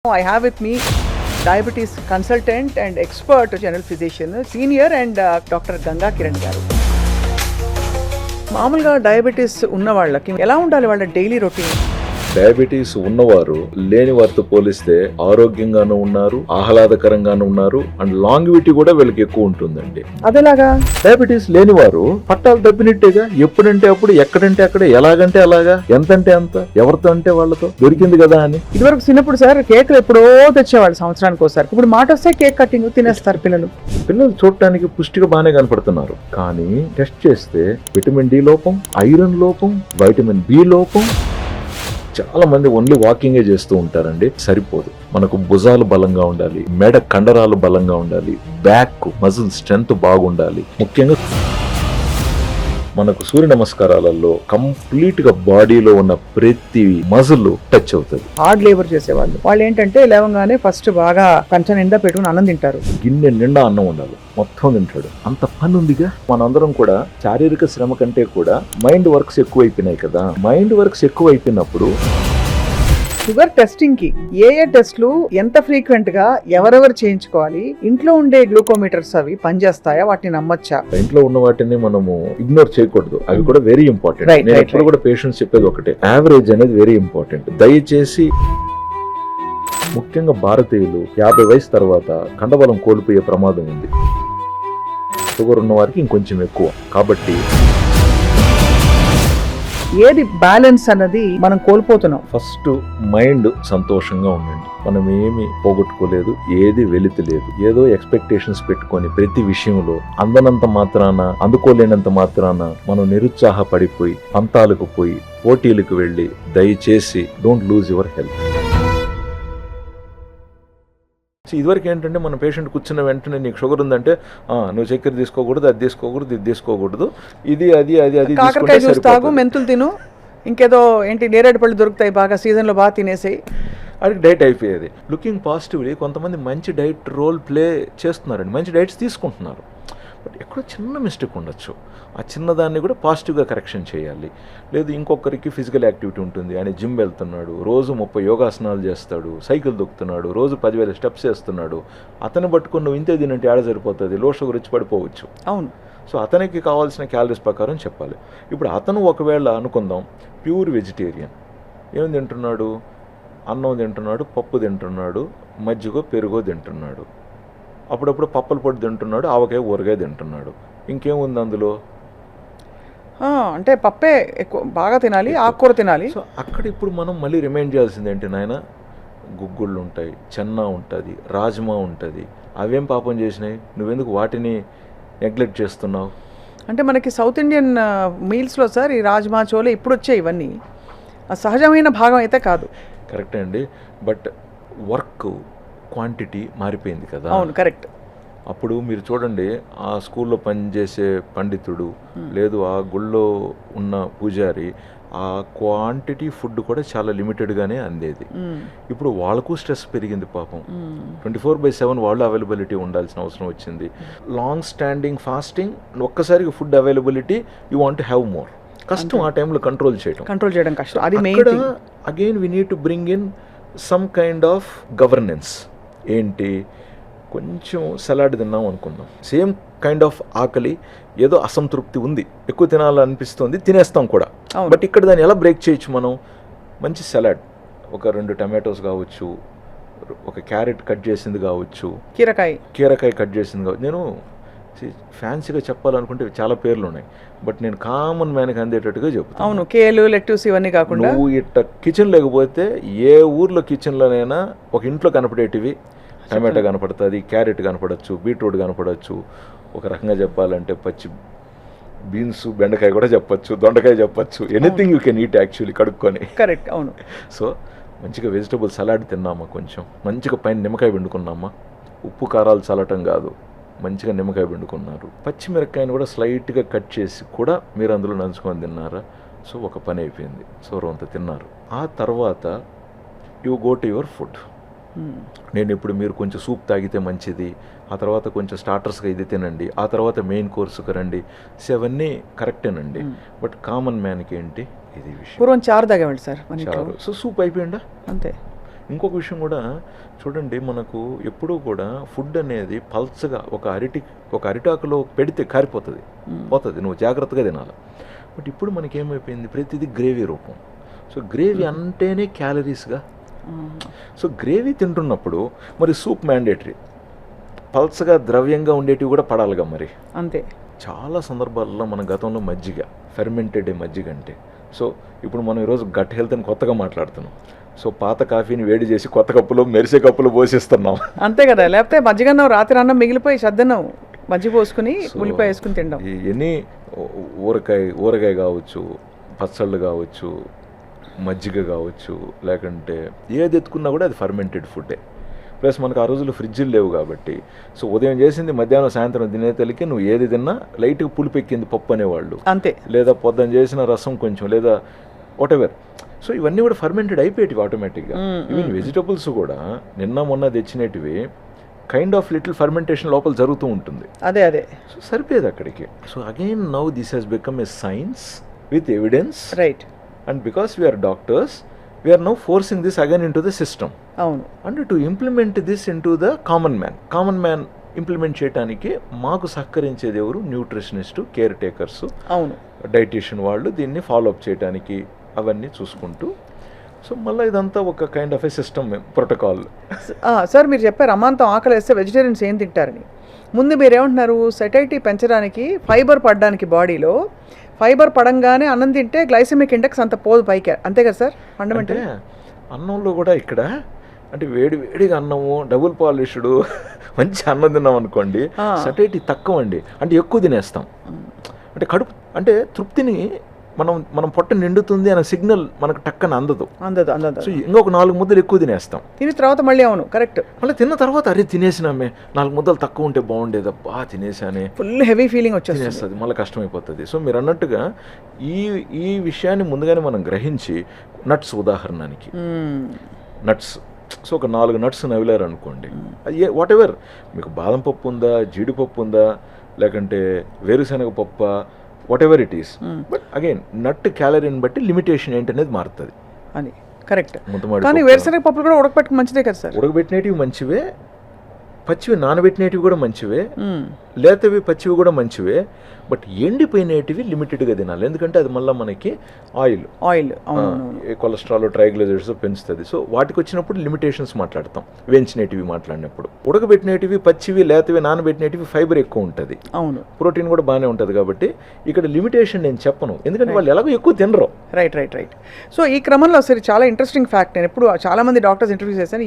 I have with me diabetes consultant and expert general physician, senior and Dr. Ganga Kiran garu. మామూలుగా diabetes ఉన్న వాళ్ళకి ఎలా ఉండాలి వాళ్ళ డైలీ రొటీన్? డయాబెటీస్ ఉన్నవారు లేని వారితో పోలిస్తే ఆరోగ్యంగానూ ఉన్నారు, ఆహ్లాదకరంగానూ ఉన్నారు, అండ్ లాంగివిటీ కూడా వీళ్ళకి ఎక్కువ ఉంటుందండి. అదేలాగా డయాబెటీస్ లేనివారు పట్టాలు తప్పినట్టేగా, ఎప్పుడంటే అప్పుడు, ఎక్కడంటే అక్కడ, ఎలాగంటే అలాగా, ఎంతంటే అంత, ఎవరితో అంటే వాళ్ళతో దొరికింది కదా అని. ఇదివరకు చిన్నప్పుడు సార్ కేకులు ఎప్పుడో తెచ్చేవాళ్ళు సంవత్సరానికి ఒకసారి. ఇప్పుడు మాట వస్తే కేక్ కటింగ్ తినేస్తారు పిల్లలు. పిల్లలు చూడటానికి పుష్టిగా బాగానే కనపడుతున్నారు, కానీ టెస్ట్ చేస్తే విటమిన్ డి లోపం, ఐరన్ లోపం, వైటమిన్ బి లోపం. చాలా మంది ఓన్లీ వాకింగే చేస్తూ ఉంటారండి, సరిపోదు. మనకు భుజాలు బలంగా ఉండాలి, మెడ కండరాలు బలంగా ఉండాలి, బ్యాక్ మజిల్ స్ట్రెంత్ బాగుండాలి. ముఖ్యంగా మనకు సూర్య నమస్కారాలలో కంప్లీట్ గా బాడీలో ఉన్న ప్రతి మజిల్ టచ్ అవుతుంది. హార్డ్ లేబర్ చేసేవాళ్ళు వాళ్ళు ఏంటంటే లేవగానే ఫస్ట్ బాగా కంచం నిండా పెట్టుకుని అన్నం తింటారు. గిన్నె నిండా అన్నం ఉండాలి, మొత్తం తింటాడు. అంత పని ఉందిగా. మనందరం కూడా శారీరక శ్రమ కంటే కూడా మైండ్ వర్క్స్ ఎక్కువైపోయినాయి కదా. మైండ్ వర్క్స్ ఎక్కువైపోయినప్పుడు షుగర్ టెస్టింగ్ కి ఏ టెస్ట్లు ఎంత ఫ్రీక్వెంట్ గా ఎవరెవరు చేయించుకోవాలి, ఇంట్లో ఉండే గ్లూకోమీటర్స్ అవి పనిచేస్తాయా, వాటిని నమ్మచ్చా? ఇంట్లో ఉన్న వాటిని మనము ఇగ్నోర్ చేయకూడదు, అవి కూడా వెరీ ఇంపార్టెంట్. నేను ఎప్పుడు కూడా పేషెంట్స్ చెప్పేది ఒకటే, యావరేజ్ అనేది వెరీ ఇంపార్టెంట్. దయచేసి ముఖ్యంగా భారతీయులు 50 వయసు తర్వాత కండబలం కోల్పోయే ప్రమాదం ఉంది. షుగర్ ఉన్న వారికి ఇంకొంచెం ఎక్కువ. కాబట్టి ఏది బ్యాలెన్స్ అన్నది మనం కోల్పోతున్నాం. ఫస్ట్ మైండ్ సంతోషంగా ఉండండి. మనం ఏమి పోగొట్టుకోలేదు, ఏది వెలితి లేదు. ఏదో ఎక్స్పెక్టేషన్స్ పెట్టుకొని ప్రతి విషయంలో అందనంత మాత్రాన, అందుకోలేనంత మాత్రాన మనం నిరుత్సాహపడిపోయి పంతాలకు పోయి పోటీలకు వెళ్ళి దయచేసి డోంట్ లూజ్ యువర్ హెల్త్. ఇదివరకు ఏంటంటే మన పేషెంట్ కూర్చున్న వెంటనే నీకు షుగర్ ఉందంటే నువ్వు చక్కెర తీసుకోకూడదు, అది తీసుకోకూడదు, ఇది తీసుకోకూడదు, ఇది అది అది అది కాకరకాయ జ్యూస్ తాగు, మెంతులు తిను, ఇంకేదో ఏంటి నేరేడు పళ్ళు దొరుకుతాయి బాగా సీజన్లో బాగా తినేసాయి, అది డైట్ అయిపోయేది. లుకింగ్ పాజిటివ్లీ కొంతమంది మంచి డైట్ రోల్ ప్లే చేస్తున్నారండి, మంచి డైట్స్ తీసుకుంటున్నారు. బట్ ఎక్కడో చిన్న మిస్టేక్ ఉండొచ్చు. ఆ చిన్నదాన్ని కూడా పాజిటివ్గా కరెక్షన్ చేయాలి. లేదు ఇంకొకరికి ఫిజికల్ యాక్టివిటీ ఉంటుంది, ఆయన జిమ్ వెళ్తున్నాడు, రోజు 30 యోగాసనాలు చేస్తాడు, సైకిల్ దొక్కుతున్నాడు, రోజు 10,000 స్టెప్స్ వేస్తున్నాడు. అతను పట్టుకుని నువ్వు ఇంతే తినంటే ఆడ సరిపోతుంది, లో షుగర్ వచ్చి పడిపోవచ్చు. అవును. సో అతనికి కావాల్సిన క్యాలరీస్ ప్రకారం చెప్పాలి. ఇప్పుడు అతను ఒకవేళ అనుకుందాం ప్యూర్ వెజిటేరియన్, ఏం తింటున్నాడు, అన్నం తింటున్నాడు, పప్పు తింటున్నాడు, మజ్జిగో పెరుగో తింటున్నాడు, అప్పుడప్పుడు పప్పుల పొడి తింటున్నాడు, ఆవకాయ ఊరగాయ తింటున్నాడు, ఇంకేముంది అందులో? అంటే పప్పే ఎక్కువ బాగా తినాలి, ఆకుకూర తినాలి. సో అక్కడ ఇప్పుడు మనం మళ్ళీ రిమైండ్ చేయాల్సింది ఏంటి నాయన, గుగ్గుళ్ళు ఉంటాయి, చెన్నా ఉంటుంది, రాజ్మా ఉంటుంది, అవేం పాపం చేసినాయి, నువ్వెందుకు వాటిని నెగ్లెక్ట్ చేస్తున్నావు? అంటే మనకి సౌత్ ఇండియన్ మీల్స్లో సార్ ఈ రాజ్మా చోలే ఇప్పుడు వచ్చాయి, ఇవన్నీ సహజమైన భాగం అయితే కాదు. కరెక్టే అండి, బట్ వర్క్ క్వాంటిటీ మారిపోయింది కదా. అవును, కరెక్ట్. అప్పుడు మీరు చూడండి, ఆ స్కూల్లో పనిచేసే పండితుడు లేదు ఆ గుళ్ళో ఉన్న పూజారి, ఆ క్వాంటిటీ ఫుడ్ కూడా చాలా లిమిటెడ్గానే అందేది. ఇప్పుడు వాళ్ళకు స్ట్రెస్ పెరిగింది పాపం. 24/7 వాళ్ళు అవైలబిలిటీ ఉండాల్సిన అవసరం వచ్చింది. లాంగ్ స్టాండింగ్ ఫాస్టింగ్, ఒక్కసారిగా food availability, you want have more. కష్టం ఆ టైంలో కంట్రోల్ చేయడం కష్టం. అది main. Again we need to bring in some kind of governance. ఏంటి, కొంచెం సలాడ్ తిన్నాం అనుకుందాం, సేమ్ కైండ్ ఆఫ్ ఆకలి, ఏదో అసంతృప్తి ఉంది, ఎక్కువ తినాలనిపిస్తుంది, తినేస్తాం కూడా. బట్ ఇక్కడ దాన్ని ఎలా బ్రేక్ చేయొచ్చు మనం? మంచి సలాడ్, ఒక 2 టమాటోస్ కావచ్చు, ఒక క్యారెట్ కట్ చేసింది కావచ్చు, కీరకాయ కట్ చేసింది కావచ్చు. నేను ఫ్యాన్సీగా చెప్పాలనుకుంటే చాలా పేర్లు ఉన్నాయి, బట్ నేను కామన్ మ్యాన్కి అందేటట్టుగా చెప్తాను. అవును, కేలు, లెట్యూస్ ఇవన్నీ కాకుండా. నువ్వు ఇట్ట కిచెన్ లేకపోతే ఏ ఊర్లో కిచెన్లోనైనా ఒక ఇంట్లో కనపడేటివి టమాటా కనపడుతుంది, క్యారెట్ కనపడచ్చు, బీట్రూట్ కనపడచ్చు, ఒక రకంగా చెప్పాలంటే పచ్చి బీన్స్, బెండకాయ కూడా చెప్పచ్చు, దొండకాయ చెప్పచ్చు, anything you can eat actually కడుక్కొని. కరెక్ట్, అవును. సో మంచిగా వెజిటబుల్ సలాడ్ తిన్నామా, కొంచెం మంచిగా పైన నిమ్మకాయ పిండుకున్నామా, ఉప్పు కారాలు చల్లటం కాదు, మంచిగా నిమ్మకాయ పిండుకున్నారు, పచ్చిమిరపకాయని కూడా స్లైట్గా కట్ చేసి కూడా మీరు అందులో నంచుకొని తిన్నారా? సో ఒక పని అయిపోయింది, సో రొంత తిన్నారు. ఆ తర్వాత you go to your food. నేను ఇప్పుడు మీరు కొంచెం సూప్ తాగితే మంచిది, ఆ తర్వాత కొంచెం స్టార్టర్స్గా ఇది తినండి, ఆ తర్వాత మెయిన్ కోర్సుకు రండి. సో అవన్నీ కరెక్టేనండి, బట్ కామన్ మ్యాన్కి ఏంటి ఇది విషయం. పూర్వం చారు తాగేవాళ్ళు సార్, చారు. సో సూప్ అయిపోయిందా? అంతే. ఇంకొక విషయం కూడా చూడండి, మనకు ఎప్పుడూ కూడా ఫుడ్ అనేది పల్చగా ఒక అరిటాకులో పెడితే కారిపోతుంది, పోతుంది, నువ్వు జాగ్రత్తగా తినాలి. బట్ ఇప్పుడు మనకేమైపోయింది, ప్రతిదీ గ్రేవీ రూపం. సో గ్రేవీ అంటేనే క్యాలరీస్గా. సో గ్రేవీ తింటున్నప్పుడు మరి సూప్ మ్యాండేటరీ, పల్చగా ద్రవ్యంగా ఉండేటివి కూడా పడాలిగా మరి. అంతే. చాలా సందర్భాల్లో మన గతంలో మజ్జిగ, ఫెర్మెంటెడ్ మజ్జిగ అంటే. సో ఇప్పుడు మనం ఈరోజు గట్ హెల్త్ అని కొత్తగా మాట్లాడుతున్నాం. సో పాత కాఫీని వేడి చేసి కొత్త కప్పులో మెరిసే కప్పులో పోసిస్తున్నాం. అంతే కదా, లేకపోతే మజ్జిగన్నం రాత్రి అన్నం మిగిలిపోయి సద్దన్నం మజ్జిగ పోసుకుని ఉల్లిపాయ వేసుకుని తినడం. ఎన్ని ఊరగాయ కావచ్చు, పచ్చళ్ళు కావచ్చు, మజ్జిగ కావచ్చు, లేకుంటే ఏది ఎత్తుకున్నా కూడా అది ఫర్మెంటెడ్ ఫుడ్డే. ప్లస్ మనకు ఆ రోజుల్లో ఫ్రిడ్జ్లు లేవు కాబట్టి, సో ఉదయం చేసింది మధ్యాహ్నం సాయంత్రం తినేతలకి నువ్వు ఏది తిన్నా లైట్గా పులిపెక్కింది పప్పు అనేవాళ్ళు. అంతే. లేదా పొద్దున చేసిన రసం కొంచెం, లేదా వాటెవర్. సో ఇవన్నీ కూడా ఫర్మెంటెడ్ అయిపోయేటివి ఆటోమేటిక్గా. ఈవెన్ వెజిటబుల్స్ కూడా నిన్న మొన్న తెచ్చినటివి కైండ్ ఆఫ్ లిటిల్ ఫర్మెంటేషన్ లోపల జరుగుతూ ఉంటుంది. అదే అదే. సో సరిపోయేది అక్కడికి. So again now this has become a science with evidence. Right. And because we are doctors, we are now forcing this again into the system. అవును. And to implement this into the common man implement చేయడానికి మాకు సహకరించేది ఎవరు? Nutritionist, care takers, అవును, dietitian వాళ్ళు దీన్ని follow up చేయడానికి అవన్నీ చూసుకుంటూ. సో మళ్ళీ ఇదంతా ఒక kind of a system protocol. Sir మీరు చెప్పారు అమ్మాంతం ఆకలి వేస్తే వెజిటేరియన్స్ ఏం తింటారని. ముందు మీరు ఏమంటున్నారు, సెటైటీ పెంచడానికి, ఫైబర్ పడడానికి, బాడీలో ఫైబర్ పడంగానే అన్నం తింటే గ్లైసెమిక్ ఇండెక్స్ అంత పోదు పైకి, అంతే కదా సార్? ఫండమెంటల్. అన్నంలో కూడా ఇక్కడ అంటే వేడిగా అన్నము, డబుల్ పాలిష్డ్ మంచి అన్నం తిన్నాం అనుకోండి, సెటైటీ తక్కువ అండి. అంటే ఎక్కువ తినేస్తాం, అంటే కడుపు అంటే తృప్తిని మనం పొట్ట నిండుతుంది అనే సిగ్నల్ మనకు టక్కన అందదు. సో ఇంకొక 4 ముద్దలు ఎక్కువ తినేస్తాం. తిన్న తర్వాత మళ్ళీ అవును కరెక్ట్, మళ్ళీ తిన్న తర్వాత అరే తినేసినామే, 4 ముద్దలు తక్కువ ఉంటే బాగుండేదబ్బా, తినేసానే, ఫుల్ హెవీ ఫీలింగ్ వచ్చేస్తుంది, మళ్ళీ కష్టమైపోతుంది. సో మీరు అన్నట్టుగా ఈ విషయాన్ని ముందుగానే మనం గ్రహించి, నట్స్ ఉదాహరణకి నట్స్, సో ఒక 4 నట్స్ నవిలారు అనుకోండి, అది వాట్ ఎవర్ మీకు బాదం పప్పు ఉందా, జీడిపప్పు ఉందా, లేకంటే వేరుశనగ పప్ప, whatever it is. But again nut క్యాలరీని బట్టి లిమిటేషన్ ఏంటనేది మారుతుంది అని. కరెక్ట్. కానీ వేరుశనగ పప్పులు కూడా ఉడకబెట్టుకు మంచిదే కదా సార్? ఉడకబెట్టినవి మంచివే, పచ్చివి నానబెట్టినవి కూడా మంచివే, లేతవి పచ్చివి కూడా మంచివే. బట్ ఎండిపోయినవి లిమిటెడ్గా తినాలి, ఎందుకంటే అది మళ్ళీ మనకి ఆయిల్ కొలెస్ట్రాల్, ట్రైగ్లిజరైడ్స్ పెంచుతుంది. సో వాటికి వచ్చినప్పుడు లిమిటేషన్స్ మాట్లాడతాం, వేయించినవి మాట్లాడినప్పుడు. ఉడకబెట్టినవి, పచ్చివి, లేతవి, నానబెట్టినవి ఫైబర్ ఎక్కువ ఉంటుంది, అవును, ప్రోటీన్ కూడా బాగానే ఉంటుంది. కాబట్టి ఇక్కడ లిమిటేషన్ నేను చెప్పను, ఎందుకంటే వాళ్ళు ఎలాగో ఎక్కువ తినరు. రైట్. సో ఈ క్రమంలో సరే చాలా ఇంట్రెస్టింగ్ ఫ్యాక్ట్, నేను ఎప్పుడు చాలామంది డాక్టర్స్ ఇంటర్వ్యూ చేశాను,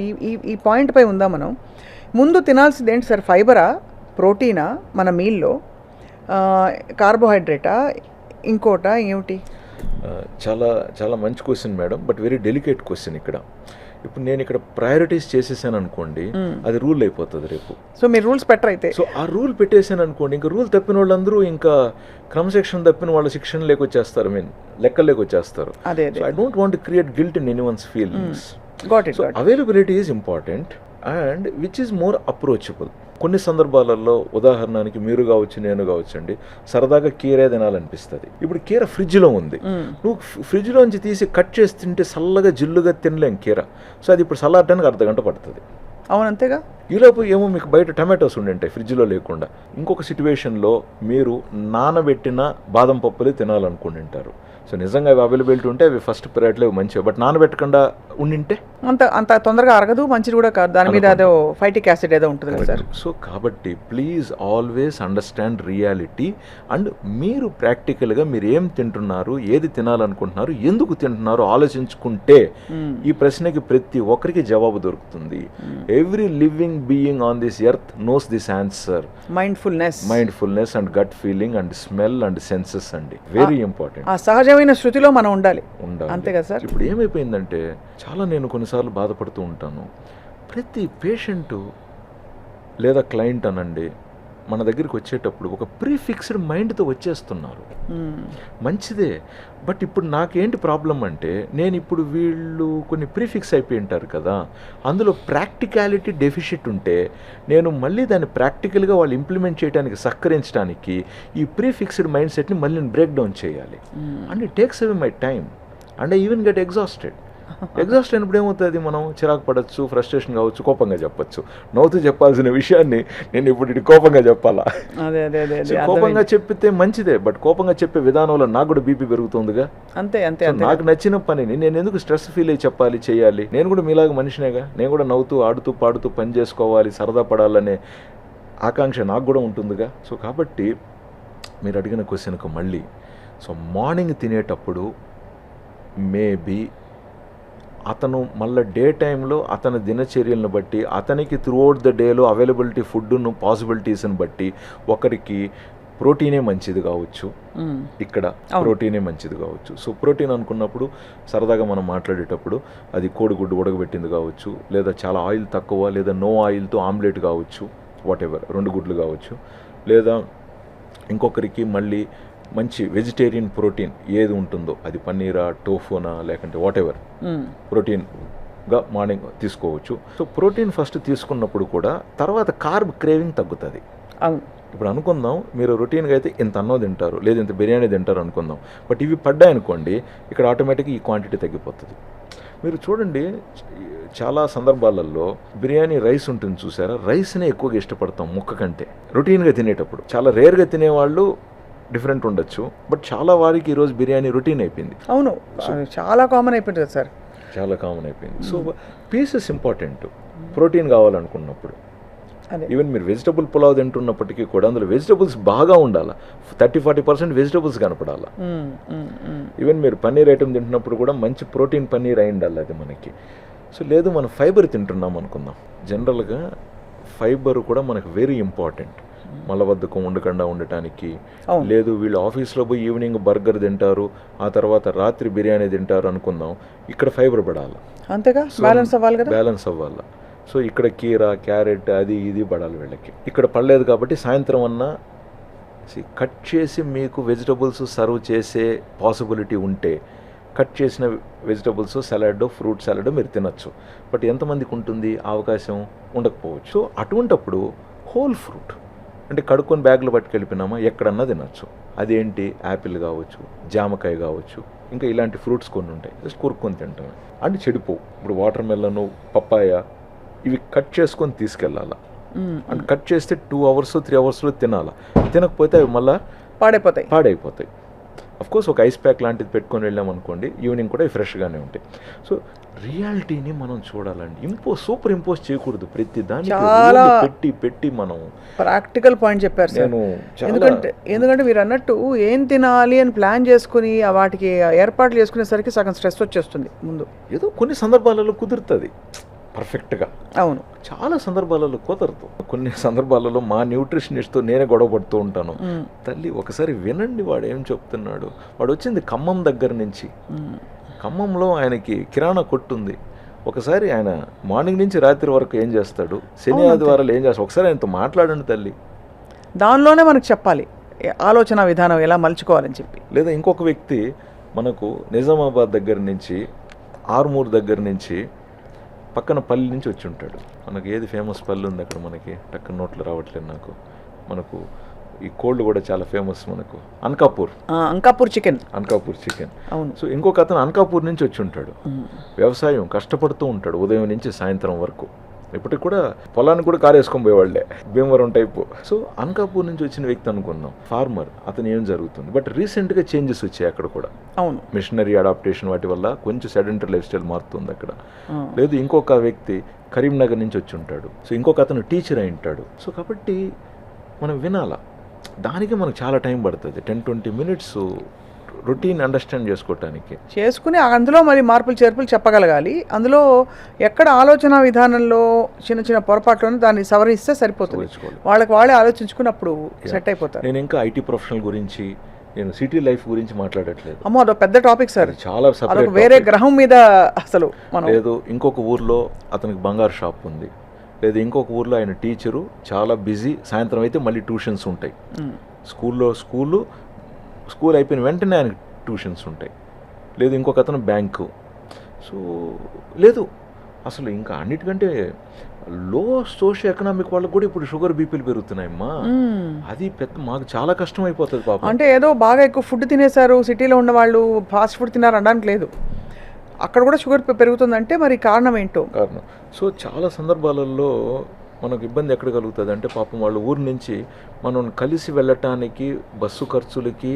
ఈ పాయింట్ పై ఉందా మనం ముందు తినాల్సింది ఏంటి సార్? ఫైబరా, ప్రోటీనా మన మీల్లో, కార్బోహైడ్రేటా, ఇంకోటా ఏమిటి? చాలా చాలా మంచి question madam, but very delicate question. ఇప్పుడు నేను ఇక్కడ ప్రయారిటీస్ చేసేసాను అనుకోండి, అది రూల్ అయిపోతుంది రేపు. సో మీరు రూల్స్ పెట్టరైతే, సో ఆ రూల్ పెట్టేసాను అనుకోండి, ఇంకా రూల్ తప్పిన వాళ్ళందరూ ఇంకా క్రమశిక్షణ తప్పిన వాళ్ళ శిక్షణ లేకొచ్చేస్తారు, లెక్కలేకొచ్చేస్తారు. I don't want to create guilt in anyone's feelings. So availability is important and which is more approachable. కొన్ని సందర్భాలలో ఉదాహరణకి మీరు కావచ్చు, నేను కావచ్చు అండి, సరదాగా కీరే తినాలనిపిస్తుంది. ఇప్పుడు కీర ఫ్రిడ్జ్లో ఉంది, నువ్వు ఫ్రిడ్జ్లోంచి తీసి కట్ చేసి తింటే చల్లగా జిల్లుగా తినలేం కీర. సో అది ఇప్పుడు చల్లారడానికి అర్ధగంట పడుతుంది. అవును, అంతేగా. ఈలోపు ఏమో మీకు బయట టమాటోస్ ఉండింటాయి ఫ్రిడ్జ్లో లేకుండా. ఇంకొక సిచ్యువేషన్లో మీరు నానబెట్టిన బాదం పప్పులే తినాలనుకుంటుంటారు. సో నిజంగా అవి అవైలబిలిటీ ఉంటే అవి ఫస్ట్ పీరియడ్లో మంచివి, బట్ నానబెట్టకుండా ఉండింటే అంత తొందరగా అరగదు, మంచిది కూడా కాదు, దాని మీద అదో ఫైటిక్ యాసిడ్ ఏదో ఉంటుంది కదా సార్. సో కాబట్టి please always understand reality. And మీరు ప్రాక్టికల్గా మీరు ఏం తింటున్నారు, ఏది తినాలనుకుంటున్నారు, ఎందుకు తింటున్నారు ఆలోచించుకుంటే ఈ ప్రశ్నకి ప్రతి ఒక్కరికి జవాబు దొరుకుతుంది. Every living being on this earth knows this answer. Mindfulness and gut feeling and smell and senses అండి, వెరీ ఇంపార్టెంట్. సహజమైన శృతిలో మనం ఉండాలి, అంతే కదా సార్. ఇప్పుడు ఏమైపోయిందంటే చాలా నేను కొన్నిసార్లు బాధపడుతూ ఉంటాను, ప్రతి పేషెంటు లేదా క్లయింట్ అనండి మన దగ్గరికి వచ్చేటప్పుడు ఒక ప్రీఫిక్స్డ్ మైండ్తో వచ్చేస్తున్నారు. మంచిదే, బట్ ఇప్పుడు నాకేంటి ప్రాబ్లం అంటే నేను ఇప్పుడు వీళ్ళు కొన్ని ప్రీఫిక్స్ అయిపోయి ఉంటారు కదా, అందులో ప్రాక్టికాలిటీ డెఫిషిట్ ఉంటే నేను మళ్ళీ దాన్ని ప్రాక్టికల్గా వాళ్ళు ఇంప్లిమెంట్ చేయడానికి సహకరించడానికి ఈ ప్రీఫిక్స్డ్ మైండ్ సెట్ని మళ్ళీ బ్రేక్ డౌన్ చేయాలి. And it takes away my time and I even get exhausted. Exhaust అయినప్పుడు ఏమవుతుంది, మనం చిరాకు పడవచ్చు, ఫ్రస్ట్రేషన్ కావచ్చు, కోపంగా చెప్పచ్చు. నవ్వుతూ చెప్పాల్సిన విషయాన్ని నేను ఇప్పుడు ఇటు కోపంగా చెప్పాలా? అదే అదే అదే సో కోపంగా చెప్పితే మంచిదే, బట్ కోపంగా చెప్పే విధానంలో నాకు కూడా బీపీ పెరుగుతుందిగా. అంతే అంతే సో నాకు నచ్చిన పనిని నేను ఎందుకు స్ట్రెస్ ఫీల్ అయ్యి చెప్పాలి, చేయాలి? నేను కూడా మీలాగా మనిషినేగా, నేను కూడా నవ్వుతూ ఆడుతూ పాడుతూ పని చేసుకోవాలి, సరదా పడాలనే ఆకాంక్ష నాకు కూడా ఉంటుందిగా. సో కాబట్టి మీరు అడిగిన క్వశ్చన్కు మళ్ళీ, సో మార్నింగ్ తినేటప్పుడు మేబీ అతను మళ్ళీ డే టైంలో అతని దినచర్యలను బట్టి, అతనికి త్రూఅవుట్ ద డేలో అవైలబిలిటీ ఫుడ్ను పాసిబిలిటీస్ని బట్టి ఒకరికి ప్రోటీనే మంచిది కావచ్చు, ఇక్కడ ప్రోటీనే మంచిది కావచ్చు. సో ప్రోటీన్ అనుకున్నప్పుడు సరదాగా మనం మాట్లాడేటప్పుడు అది కోడిగుడ్డు ఉడకబెట్టింది కావచ్చు, లేదా చాలా ఆయిల్ తక్కువ, లేదా నో ఆయిల్తో ఆమ్లెట్ కావచ్చు, వాట్ ఎవర్ 2 గుడ్లు కావచ్చు, లేదా ఇంకొకరికి మళ్ళీ మంచి వెజిటేరియన్ ప్రోటీన్ ఏది ఉంటుందో అది పన్నీరా, టోఫోనా, లేకుంటే వాట్ ఎవర్ ప్రోటీన్గా మార్నింగ్ తీసుకోవచ్చు. సో ప్రోటీన్ ఫస్ట్ తీసుకున్నప్పుడు కూడా తర్వాత కార్బ్ క్రేవింగ్ తగ్గుతుంది. ఇప్పుడు అనుకుందాం మీరు రొటీన్గా అయితే ఇంత అన్నం తింటారు, లేదా ఇంత బిర్యానీ తింటారు అనుకుందాం, బట్ ఇవి పడ్డాయనుకోండి ఇక్కడ ఆటోమేటిక్గా ఈ క్వాంటిటీ తగ్గిపోతుంది. మీరు చూడండి చాలా సందర్భాలలో బిర్యానీ రైస్ ఉంటుంది చూసారా, రైస్నే ఎక్కువగా ఇష్టపడతాం ముక్క కంటే రొటీన్గా తినేటప్పుడు. చాలా రేర్గా తినేవాళ్ళు డిఫరెంట్ ఉండొచ్చు, బట్ చాలా వారికి ఈరోజు బిర్యానీ రొటీన్ అయిపోయింది. అవును, చాలా కామన్ అయిపోయింది కదా సార్, చాలా కామన్ అయిపోయింది. సో పీసెస్ ఇంపార్టెంట్ ప్రోటీన్ కావాలనుకున్నప్పుడు. ఈవెన్ మీరు వెజిటబుల్ పులావ్ తింటున్నప్పటికీ కూడా అందులో వెజిటబుల్స్ బాగా ఉండాలి, 30-40% వెజిటబుల్స్ కనపడాలి. ఈవెన్ మీరు పన్నీర్ ఐటమ్ తింటున్నప్పుడు కూడా మంచి ప్రోటీన్ పన్నీర్ అయి ఉండాలి అది మనకి. సో లేదు మనం ఫైబర్ తింటున్నాం అనుకుందాం, జనరల్గా ఫైబర్ కూడా మనకు వెరీ ఇంపార్టెంట్ మలబద్ధకం ఉండకుండా ఉండటానికి. లేదు వీళ్ళు ఆఫీస్లో పోయి ఈవినింగ్ బర్గర్ తింటారు, ఆ తర్వాత రాత్రి బిర్యానీ తింటారు అనుకుందాం, ఇక్కడ ఫైబర్ పడాలి, అంతేగా బ్యాలెన్స్ అవ్వాలి కదా, బ్యాలెన్స్ అవ్వాలి. సో ఇక్కడ కీరా, క్యారెట్, అది ఇది పడాలి వీళ్ళకి. ఇక్కడ పడలేదు కాబట్టి సాయంత్రం అన్నా కట్ చేసి మీకు వెజిటబుల్స్ సర్వ్ చేసే పాసిబిలిటీ ఉంటే కట్ చేసిన వెజిటబుల్స్, సలాడ్, ఫ్రూట్ సలాడ్ మీరు తినచ్చు. బట్ ఎంతమందికి ఉంటుంది అవకాశం? ఉండకపోవచ్చు. సో అటువంటప్పుడు హోల్ ఫ్రూట్ అంటే కడుక్కొని బ్యాగ్లో పట్టుకెళ్ళిపోయినామా ఎక్కడన్నా తినచ్చు. అదేంటి, యాపిల్ కావచ్చు, జామకాయ కావచ్చు, ఇంకా ఇలాంటి ఫ్రూట్స్ కొన్ని ఉంటాయి, జస్ట్ కొరుక్కొని తింటాం అంటే చెడిపోవు. ఇప్పుడు వాటర్ మెలను, పప్పాయ ఇవి కట్ చేసుకొని తీసుకెళ్ళాలా, అంటే కట్ చేస్తే 2 hours 3 hours తినాలా, తినకపోతే అవి మళ్ళీ పాడైపోతాయి. అఫ్కోర్స్ ఒక ఐస్ ప్యాక్ లాంటిది పెట్టుకొని వెళ్ళామనుకోండి ఈవినింగ్ కూడా ఫ్రెష్గానే ఉంటాయి. సో రియాలిటీని మనం చూడాలండి, సూపర్ ఇంపోజ్ చేయకూడదు ప్రతి దానికి పెట్టి మనం ప్రాక్టికల్ పాయింట్ చెప్పారు సార్. ఎందుకంటే మీరు అన్నట్టు ఏం తినాలి అని ప్లాన్ చేసుకుని వాటికి ఏర్పాట్లు చేసుకునేసరికి సగం స్ట్రెస్ వచ్చేస్తుంది ముందు. ఏదో కొన్ని సందర్భాలలో కుదురుతుంది పర్ఫెక్ట్గా, అవును, చాలా సందర్భాలలో కుదరదు. కొన్ని సందర్భాలలో మా న్యూట్రిషనిస్ట్తో నేనే గొడవ పడుతూ ఉంటాను. తల్లి ఒకసారి వినండి వాడు ఏం చెప్తున్నాడు. వాడు వచ్చింది ఖమ్మం దగ్గర నుంచి, ఖమ్మంలో ఆయనకి కిరాణా కొట్టు ఉంది. ఒకసారి ఆయన మార్నింగ్ నుంచి రాత్రి వరకు ఏం చేస్తాడు, శని ఆదివారాలు ఏం చేస్తాడు, ఒకసారి ఆయనతో మాట్లాడండి తల్లి. దానిలోనే మనకు చెప్పాలి ఆలోచన విధానం ఎలా మలుచుకోవాలని చెప్పి. లేదా ఇంకొక వ్యక్తి మనకు నిజామాబాద్ దగ్గర నుంచి, ఆర్మూర్ దగ్గర నుంచి, పక్కన పల్లి నుంచి వచ్చి ఉంటాడు. మనకు ఏది ఫేమస్ పల్లి ఉంది అక్కడ, మనకి టక్కన నోట్లు రావట్లేదు నాకు. మనకు ఈ కోల్డ్ కూడా చాలా ఫేమస్ మనకు, అంకాపూర్ చికెన్. అవును. సో ఇంకొక అతను అంకాపూర్ నుంచి వచ్చి ఉంటాడు, వ్యవసాయం కష్టపడుతూ ఉంటాడు ఉదయం నుంచి సాయంత్రం వరకు. ఇప్పటికి కూడా పొలానికి కూడా కారు వేసుకొని పోయేవాళ్ళే, భీమవరం టైపు. సో అంకాపూర్ నుంచి వచ్చిన వ్యక్తి అనుకుందాం, ఫార్మర్. అతను ఏం జరుగుతుంది, బట్ రీసెంట్గా చేంజెస్ వచ్చాయి అక్కడ కూడా. అవును, మిషనరీ అడాప్టేషన్ వాటి వల్ల కొంచెం సెడెంటరీ లైఫ్ స్టైల్ మారుతుంది అక్కడ. లేదు ఇంకొక వ్యక్తి కరీంనగర్ నుంచి వచ్చి ఉంటాడు. సో ఇంకొక అతను టీచర్ అయి ఉంటాడు. సో కాబట్టి మనం వినాలా, దానికి మనకు చాలా టైం పడుతుంది, 10-20 minutes రొటీన్ అండర్స్టాండ్ చేసుకుని అందులో మరి మార్పులు చేర్పులు చెప్పగలగాలి. అందులో ఎక్కడ ఆలోచన విధానంలో చిన్న పొరపాట్లను దాన్ని సవరిస్తే సరిపోతుంది. వాళ్ళే ఆలోచించుకున్నప్పుడు సెట్ అయిపోతారు. నేను ఇంకా ఐటీ ప్రొఫెషనల్ గురించి, నేను సిటీ లైఫ్ గురించి మాట్లాడట్లేదు. అమ్మో అదొక పెద్ద టాపిక్ సార్, చాలా సపరేట్, వేరే గ్రహం మీద అసలు. లేదు ఇంకొక ఊర్లో అతనికి బంగారు షాప్ ఉంది, లేదు ఇంకొక ఊర్లో ఆయన టీచరు, చాలా బిజీ, సాయంత్రం అయితే మళ్ళీ ట్యూషన్స్ ఉంటాయి. స్కూల్ అయిపోయిన వెంటనే ఆయనకి ట్యూషన్స్ ఉంటాయి. లేదు ఇంకొక అతను బ్యాంకు. సో లేదు అసలు ఇంకా అన్నిటికంటే లో సోషియో ఎకనామిక్ వాళ్ళకి కూడా ఇప్పుడు షుగర్ బీపీలు పెరుగుతున్నాయమ్మా. అది మాకు చాలా కష్టం అయిపోతుంది పాపం. అంటే ఏదో బాగా ఎక్కువ ఫుడ్ తినేశారు సిటీలో ఉన్న వాళ్ళు, ఫాస్ట్ ఫుడ్ తిన్నారు అనడానికి లేదు. అక్కడ కూడా షుగర్ పెరుగుతుందంటే మరి కారణం ఏంటో. కారణం. సో చాలా సందర్భాలలో మనకు ఇబ్బంది ఎక్కడ కలుగుతుంది అంటే పాపం వాళ్ళ ఊరు నుంచి మనం కలిసి వెళ్ళటానికి బస్సు ఖర్చులకి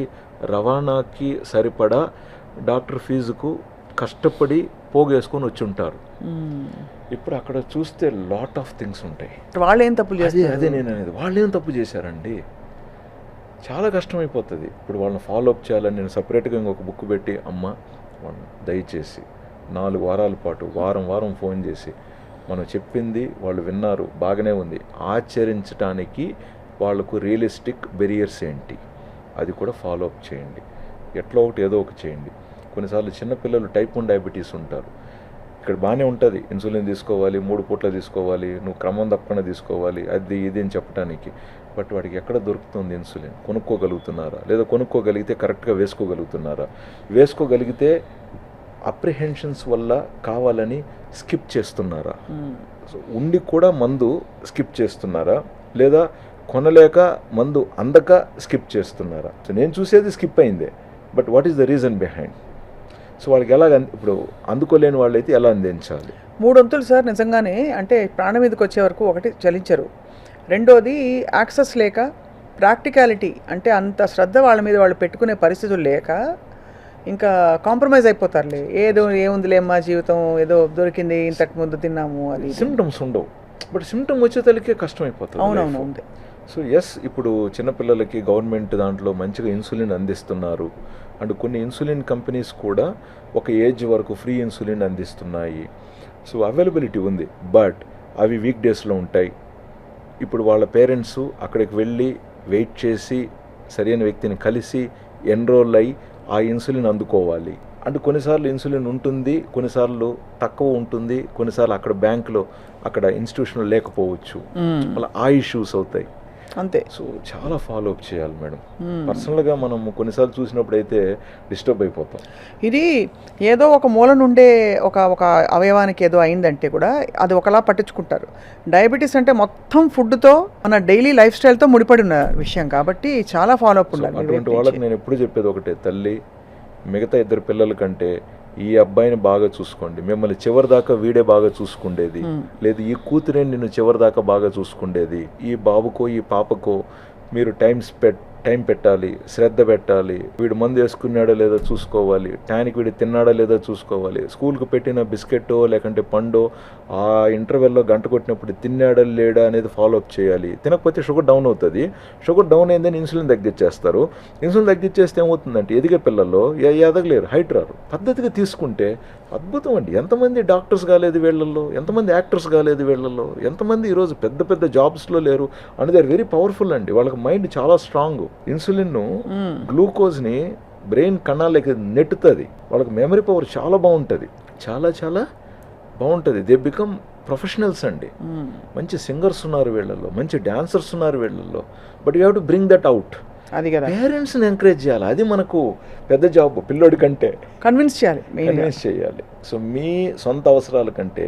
రవాణాకి సరిపడా డాక్టర్ ఫీజుకు కష్టపడి పోగేసుకొని వచ్చి ఉంటారు. ఇప్పుడు అక్కడ చూస్తే లాట్ ఆఫ్ థింగ్స్ ఉంటాయి. వాళ్ళు ఏం తప్పులు చేస్తారు? అదే నేను అనేది, వాళ్ళు ఏం తప్పు చేశారండి, చాలా కష్టమైపోతుంది. ఇప్పుడు వాళ్ళని ఫాలో అప్ చేయాలని నేను సపరేట్గా ఇంకొక బుక్ పెట్టి అమ్మ వాళ్ళని దయచేసి 4 వారాల పాటు వారం ఫోన్ చేసి మనం చెప్పింది వాళ్ళు విన్నారు, బాగానే ఉంది, ఆచరించడానికి వాళ్ళకు రియలిస్టిక్ బెరియర్స్ ఏంటి అది కూడా ఫాలో అప్ చేయండి. ఎట్లా ఒకటి ఏదో ఒకటి చేయండి. కొన్నిసార్లు చిన్నపిల్లలు టైప్ 1 డయాబెటీస్ ఉంటారు. ఇక్కడ బాగానే ఉంటుంది, ఇన్సులిన్ తీసుకోవాలి, 3 పూట్ల తీసుకోవాలి, నువ్వు క్రమం తప్పకుండా తీసుకోవాలి, అది ఇది అని చెప్పడానికి. బట్ వాడికి ఎక్కడ దొరుకుతుంది ఇన్సులిన్? కొనుక్కోగలుగుతున్నారా? లేదా కొనుక్కోగలిగితే కరెక్ట్గా వేసుకోగలుగుతున్నారా? వేసుకోగలిగితే అప్రిహెన్షన్స్ వల్ల కావాలని స్కిప్ చేస్తున్నారా? సో ఉండి కూడా మందు స్కిప్ చేస్తున్నారా? లేదా కొనలేక మందు అందక స్కిప్ చేస్తున్నారా? సో నేను చూసేది స్కిప్ అయిందే, but what is the reason behind? So వాళ్ళకి ఎలా ఇప్పుడు అందుకోలేని వాళ్ళైతే ఎలా అందించాలి? 3 వంతులు సార్ నిజంగానే. అంటే ప్రాణం మీదకి వచ్చే వరకు ఒకటి చలించరు, రెండోది యాక్సెస్ లేక, ప్రాక్టికాలిటీ అంటే అంత శ్రద్ధ వాళ్ళ మీద వాళ్ళు పెట్టుకునే పరిస్థితులు లేక ఇంకా కాంప్రమైజ్ అయిపోతారులే. ఏదో ఏముందిలే అమ్మా జీవితం, ఏదో దొరికింది, ఇంతకు ముందు తిన్నాము, అది సిమ్టమ్స్ ఉండవు, బట్ సిమ్టమ్ వచ్చేతలకే కష్టమైపోతుంది. అవునవును ఉంది. సో ఎస్, ఇప్పుడు చిన్నపిల్లలకి గవర్నమెంట్ దాంట్లో మంచిగా ఇన్సులిన్ అందిస్తున్నారు. అండ్ కొన్ని ఇన్సులిన్ కంపెనీస్ కూడా ఒక ఏజ్ వరకు ఫ్రీ ఇన్సులిన్ అందిస్తున్నాయి. సో అవైలబిలిటీ ఉంది, బట్ అవి వీక్ డేస్లో ఉంటాయి. ఇప్పుడు వాళ్ళ పేరెంట్స్ అక్కడికి వెళ్ళి వెయిట్ చేసి సరైన వ్యక్తిని కలిసి ఎన్రోల్ అయ్యి ఆ ఇన్సులిన్ అందుకోవాలి. అంటే కొన్నిసార్లు ఇన్సులిన్ ఉంటుంది, కొన్నిసార్లు తక్కువ ఉంటుంది, కొన్నిసార్లు అక్కడ బ్యాంకులో అక్కడ ఇన్స్టిట్యూషన్లో లేకపోవచ్చు, అలా ఆ ఇష్యూస్ అవుతాయి అంతే. సో చాలా ఫాలో అప్ చేయాలి మేడం. పర్సనల్గా మనం కొన్నిసార్లు చూసినప్పుడు అయితే డిస్టర్బ్ అయిపోతాం. ఇది ఏదో ఒక మూల నుండే ఒక అవయవానికి ఏదో అయిందంటే కూడా అది ఒకలా పట్టించుకుంటారు. డయాబెటీస్ అంటే మొత్తం ఫుడ్తో, మన డైలీ లైఫ్ స్టైల్తో ముడిపడి ఉన్న విషయం కాబట్టి చాలా ఫాలో అప్ ఉండాలి. అటువంటి వాళ్ళకి నేను ఎప్పుడు చెప్పేది ఒకటే, తల్లి మిగతా 2 పిల్లల కంటే ఈ అబ్బాయిని బాగా చూసుకోండి, మిమ్మల్ని చివరి దాకా వీడే బాగా చూసుకుండేది, లేదు ఈ కూతురే నిన్ను చివరి దాకా బాగా చూసుకుండేది. ఈ బాబుకో ఈ పాపకో మీరు టైం పెట్టాలి, శ్రద్ధ పెట్టాలి. వీడు మందు వేసుకున్నాడో లేదో చూసుకోవాలి, టైంకి వీడు తిన్నాడో లేదో చూసుకోవాలి, స్కూల్కి పెట్టిన బిస్కెట్టో లేకంటే పండో ఆ ఇంటర్వెల్లో గంట కొట్టినప్పుడు తిన్నాడా లేడా అనేది ఫాలో అప్ చేయాలి. తినకపోతే షుగర్ డౌన్ అవుతుంది, షుగర్ డౌన్ అయిందని ఇన్సులిన్ తగ్గించేస్తారు. ఇన్సులిన్ తగ్గించేస్తే ఏమవుతుందంటే ఎదిగే పిల్లల్లో ఎదగలేరు, హైట్ రారు. పద్ధతిగా తీసుకుంటే అద్భుతం అండి. ఎంతమంది డాక్టర్స్ కాలేదు వీళ్ళల్లో, ఎంతమంది యాక్టర్స్ కాలేదు వీళ్ళల్లో, ఎంతమంది ఈరోజు పెద్ద పెద్ద జాబ్స్లో లేరు. And they are very powerful అండి, వాళ్ళకి మైండ్ చాలా స్ట్రాంగ్. ఇన్సులిన్ గ్లూకోజ్ని బ్రెయిన్ కణాలకి నెట్టుతుంది, వాళ్ళకి మెమరీ పవర్ చాలా బాగుంటుంది, చాలా చాలా బాగుంటుంది. దే బికమ్ ప్రొఫెషనల్స్ అండి. మంచి సింగర్స్ ఉన్నారు వీళ్ళల్లో, మంచి డాన్సర్స్ ఉన్నారు వీళ్ళల్లో. But you have to bring that out. అది కదా, పేరెంట్స్ని ఎంకరేజ్ చేయాలి, అది మనకు పెద్ద జాబ్. పిల్లోడి కంటే కన్విన్స్ చేయాలి. సో మీ సొంత అవసరాల కంటే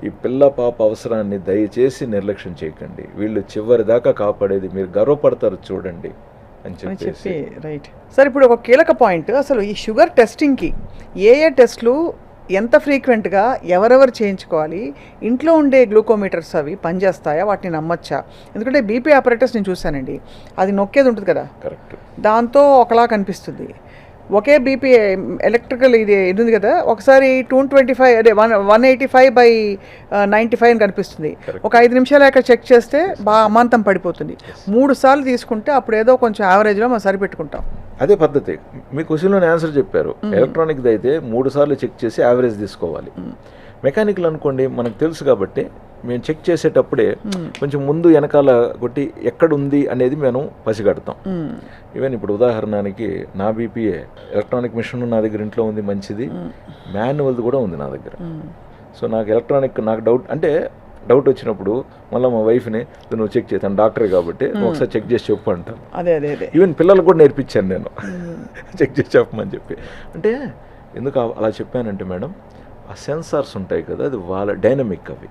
ఈ పిల్ల పాప అవసరాన్ని దయచేసి నిర్లక్ష్యం చేయకండి. వీళ్ళు చివరి దాకా కాపాడేది, మీరు గర్వపడతారు చూడండి అని చెప్పి. Right sir. ఇప్పుడు ఒక కీలక పాయింట్, అసలు ఈ షుగర్ టెస్టింగ్కి ఏ టెస్ట్లు ఎంత ఫ్రీక్వెంట్గా ఎవరెవరు చేయించుకోవాలి, ఇంట్లో ఉండే గ్లూకోమీటర్స్ అవి పనిచేస్తాయా, వాటిని నమ్మచ్చా? ఎందుకంటే బీపీ ఆపరేటర్స్ నేను చూశానండి, అది నొక్కేది ఉంటుంది కదా, కరెక్ట్, దాంతో ఒకలా కనిపిస్తుంది. ఒకే బీపీ ఎలక్ట్రికల్ ఇది ఉంది కదా, ఒకసారి 225 అదే 185/95 అని కనిపిస్తుంది. ఒక 5 నిమిషాలు అక్కడ చెక్ చేస్తే బాగా అమాంతం పడిపోతుంది. 3 సార్లు తీసుకుంటే అప్పుడు ఏదో కొంచెం యావరేజ్లో మనం సరిపెట్టుకుంటాం. అదే పద్ధతి. మీ క్వశ్చన్లోనే ఆన్సర్ చెప్పారు. ఎలక్ట్రానిక్ది అయితే 3 సార్లు చెక్ చేసి యావరేజ్ తీసుకోవాలి. మెకానికల్ అనుకోండి, మనకు తెలుసు కాబట్టి మేము చెక్ చేసేటప్పుడే కొంచెం ముందు వెనకాల కొట్టి ఎక్కడుంది అనేది మేము పసిగడతాం. ఈవెన్ ఇప్పుడు ఉదాహరణకి నా బీపీఏ ఎలక్ట్రానిక్ మిషన్ నా దగ్గర ఇంట్లో ఉంది, మంచిది, మాన్యువల్ది కూడా ఉంది నా దగ్గర. సో నాకు డౌట్ వచ్చినప్పుడు మళ్ళీ మా వైఫ్ని నువ్వు చెక్ చేస్తాను, డాక్టర్ కాబట్టి నువ్వు ఒకసారి చెక్ చేసి చెప్పు అంటాను. అదే ఈవెన్ పిల్లలకు కూడా నేర్పించాను నేను చెక్ చేసి చెప్పమని చెప్పి. అంటే ఎందుకు అలా చెప్పానంటే మేడం, ఆ సెన్సార్స్ ఉంటాయి కదా, అది వాళ్ళ డైనమిక్, అవి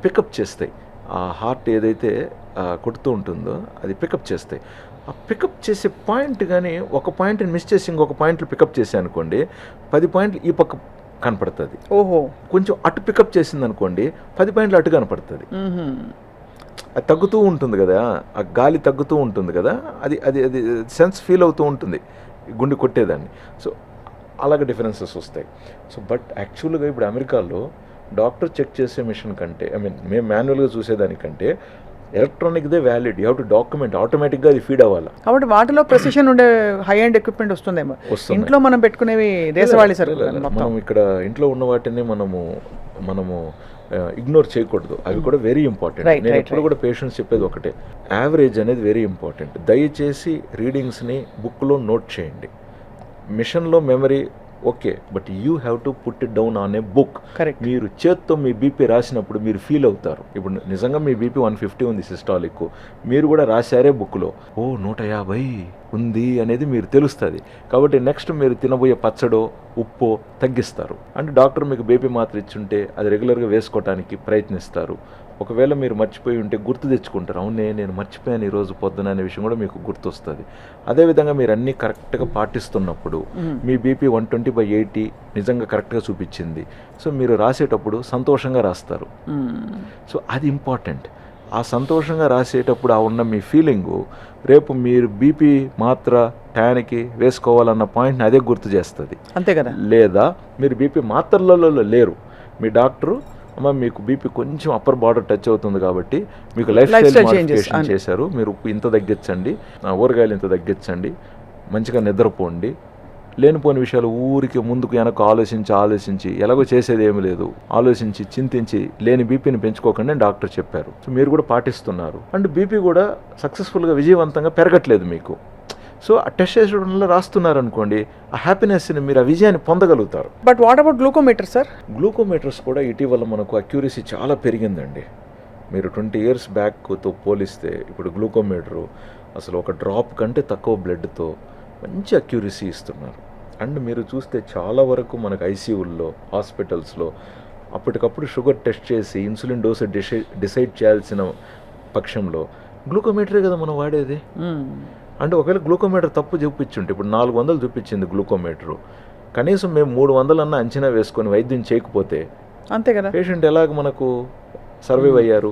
పికప్ చేస్తాయి. ఆ హార్ట్ ఏదైతే కొడుతూ ఉంటుందో అది పికప్ చేస్తాయి. ఆ పికప్ చేసే పాయింట్ కానీ ఒక పాయింట్ని మిస్ చేసి ఇంకొక పాయింట్లు పికప్ చేసే అనుకోండి, 10 పాయింట్లు ఈ పక్క కనపడుతుంది. ఓహో. కొంచెం అటు పికప్ చేసింది అనుకోండి 10 పాయింట్లు అటు కనపడుతుంది. అది తగ్గుతూ ఉంటుంది కదా, ఆ గాలి తగ్గుతూ ఉంటుంది కదా, అది అది అది సెన్స్ ఫీల్ అవుతూ ఉంటుంది గుండె కొట్టేదాన్ని. సో అలాగే డిఫరెన్సెస్ వస్తాయి. సో బట్ యాక్చువల్గా ఇప్పుడు అమెరికాలో డాక్టర్ చెక్ చేసే మిషన్ కంటే, ఐ మీన్ మేము మాన్యువల్గా చూసేదానికంటే ఎలక్ట్రానిక్దే valid. You have to document, ఆటోమేటిక్గా అది ఫీడ్ అవ్వాలి. కాబట్టి వాటిలో ప్రెసిషన్ ఉండే హై అండ్ ఎక్విప్మెంట్ వస్తుందేమో. ఇంట్లో మనం పెట్టుకునేవి దేశవాళీ సరుకులు. మనం ఇక్కడ ఇంట్లో ఉన్న వాటిని మనము ఇగ్నోర్ చేయకూడదు. అవి కూడా వెరీ ఇంపార్టెంట్. నేను ఎప్పుడు కూడా పేషెంట్స్ చెప్పేది ఒకటే, యావరేజ్ అనేది వెరీ ఇంపార్టెంట్. దయచేసి రీడింగ్స్ని బుక్లో నోట్ చేయండి. మిషన్లో memory okay, but you have to put it down on a book. మీరు చేత్తో మీ బీపీ రాసినప్పుడు మీరు ఫీల్ అవుతారు. ఇప్పుడు నిజంగా మీ బీపీ 150 ఉంది సిస్టాలిక్, మీరు కూడా రాశారే బుక్లో, ఓ 150 ఉంది అనేది మీరు తెలుస్తుంది. కాబట్టి నెక్స్ట్ మీరు తినబోయే పచ్చడో ఉప్పో తగ్గిస్తారు. అంటే డాక్టర్ మీకు బీపీ మాత్ర ఇచ్చుంటే అది రెగ్యులర్గా వేసుకోవడానికి ప్రయత్నిస్తారు. ఒకవేళ మీరు మర్చిపోయి ఉంటే గుర్తు తెచ్చుకుంటారు, అవునే నేను మర్చిపోయాను ఈరోజు పొద్దున అనే విషయం కూడా మీకు గుర్తొస్తుంది. అదేవిధంగా మీరు అన్నీ కరెక్ట్గా పాటిస్తున్నప్పుడు మీ బీపీ 120/80 నిజంగా కరెక్ట్గా చూపించింది. సో మీరు రాసేటప్పుడు సంతోషంగా రాస్తారు. సో అది ఇంపార్టెంట్. ఆ సంతోషంగా రాసేటప్పుడు ఆ ఉన్న మీ ఫీలింగు రేపు మీరు బీపీ మాత్ర టయానికి వేసుకోవాలన్న పాయింట్ని అదే గుర్తు చేస్తుంది. అంతే కదా. లేదా మీరు బీపీ మాత్రలలో లేరు, మీ డాక్టరు అమ్మ మీకు బీపీ కొంచెం అప్పర్ బార్డర్ టచ్ అవుతుంది కాబట్టి మీకు లైఫ్ స్టైల్ మోడిఫికేషన్ చేశారు, మీరు ఉప్పు ఇంత తగ్గించండి, ఊరగాయలు ఇంత తగ్గించండి, మంచిగా నిద్రపోండి, లేనిపోని విషయాలు ఊరికి ముందుకు వెనక ఆలోచించి ఎలాగో చేసేది ఏమి లేదు, ఆలోచించి చింతించి లేని బీపీని పెంచుకోకండి డాక్టర్ చెప్పారు. సో మీరు కూడా పాటిస్తున్నారు అండ్ బీపీ కూడా సక్సెస్ఫుల్గా విజయవంతంగా పెరగట్లేదు మీకు. సో ఆ టెస్ట్ చేసడంలో రాస్తున్నారు అనుకోండి, ఆ హ్యాపీనెస్ని మీరు ఆ విజయాన్ని పొందగలుగుతారు. But what about glucometer sir? Glucometers కూడా ఇటీవల మనకు అక్యూరసీ చాలా పెరిగిందండి. మీరు 20 years బ్యాక్తో పోలిస్తే ఇప్పుడు గ్లూకోమీటరు అసలు ఒక డ్రాప్ కంటే తక్కువ బ్లడ్తో మంచి అక్యూరసీ ఇస్తున్నారు. అండ్ మీరు చూస్తే చాలా వరకు మనకు ఐసీయూల్లో హాస్పిటల్స్లో అప్పటికప్పుడు షుగర్ టెస్ట్ చేసి ఇన్సులిన్ డోసు డిసైడ్ చేయాల్సిన పక్షంలో గ్లూకోమీటరే కదా మనం వాడేది. అంటే ఒకవేళ గ్లూకోమీటర్ తప్పు చూపించుంటే, ఇప్పుడు 400 చూపించింది గ్లూకోమీటరు, కనీసం మేము 300 అన్న అంచనా వేసుకొని వైద్యం చేయకపోతే అంతే కదా పేషెంట్ ఎలాగ మనకు సర్వైవ్ అయ్యారు.